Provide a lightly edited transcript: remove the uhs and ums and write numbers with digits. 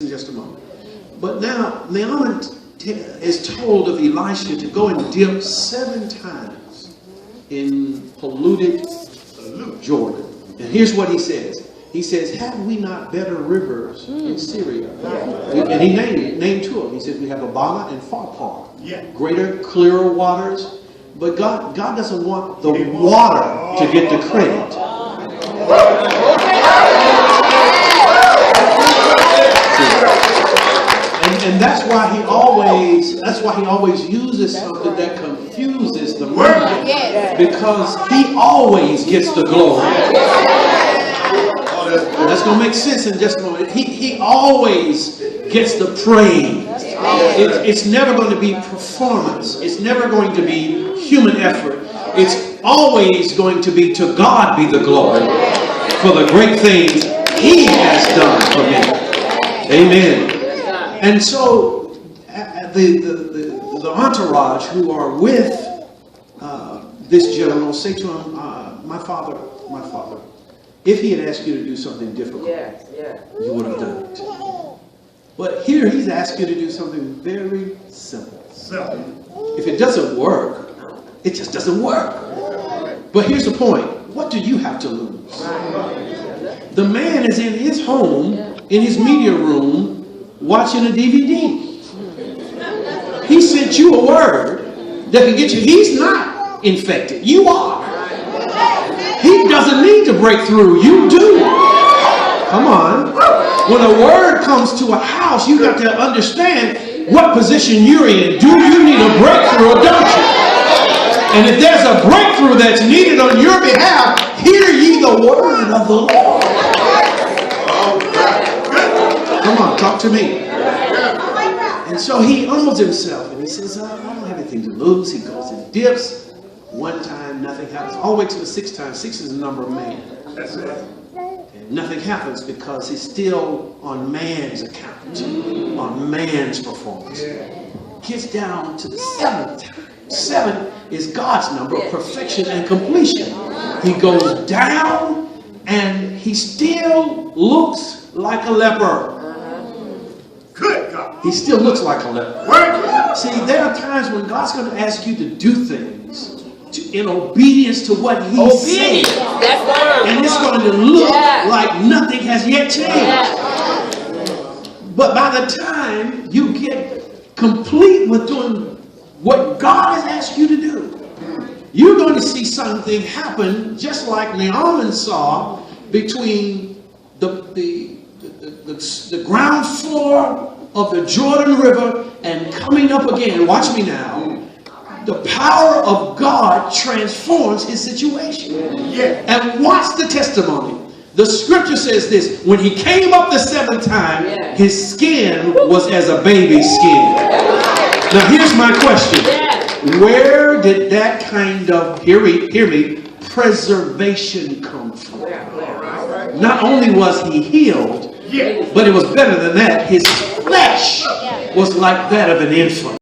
in just a moment. But now Naaman is told of Elisha to go and dip 7 times in polluted Jordan. And here's what he says. He says, have we not better rivers in Syria? And he named 2 of them. He says we have Abana and Pharpar. Greater, clearer waters. But God doesn't want the water to get the credit. And that's why he always uses something that confuses the mind, because he always gets the glory. That's going to make sense in just a moment. He always gets the praise. It's never going to be performance. It's never going to be human effort. It's always going to be to God be the glory for the great things he has done for me. Amen. And so the entourage who are with this general say to him, my father, if he had asked you to do something difficult, you would have done it. But here he's asked you to do something very simple. If it doesn't work, it just doesn't work. But here's the point. What do you have to lose? The man is in his home, in his media room, watching a DVD. He sent you a word that can get you. He's not infected. You are. He doesn't need to break through. You do. Come on. When a word comes to a house, you got to understand what position you're in. Do you need a breakthrough or don't you? And if there's a breakthrough that's needed on your behalf, hear ye the word of the Lord. Come on, talk to me. And so he humbles himself and he says, I don't have anything to lose. He goes and dips. 1 time, nothing happens. All the way to the 6th time. 6 is the number of man. That's right. And nothing happens because he's still on man's account, on man's performance. Gets down to the 7th time. 7 is God's number of perfection and completion. He goes down and he still looks like a leper. Good God. He still looks like a leper. See, there are times when God's going to ask you to do things in obedience to what he said. And it's going to look like nothing has yet changed. But by the time you get complete with doing what God has asked you to do, you're going to see something happen just like Naaman saw between the ground floor of the Jordan River and coming up again. Watch me now. The power of God transforms his situation. And watch the testimony. The scripture says this. When he came up the 7th time, his skin was as a baby's skin. Now here's my question. Where did that kind of, hear me, preservation come from? Not only was he healed, but it was better than that. His flesh was like that of an infant.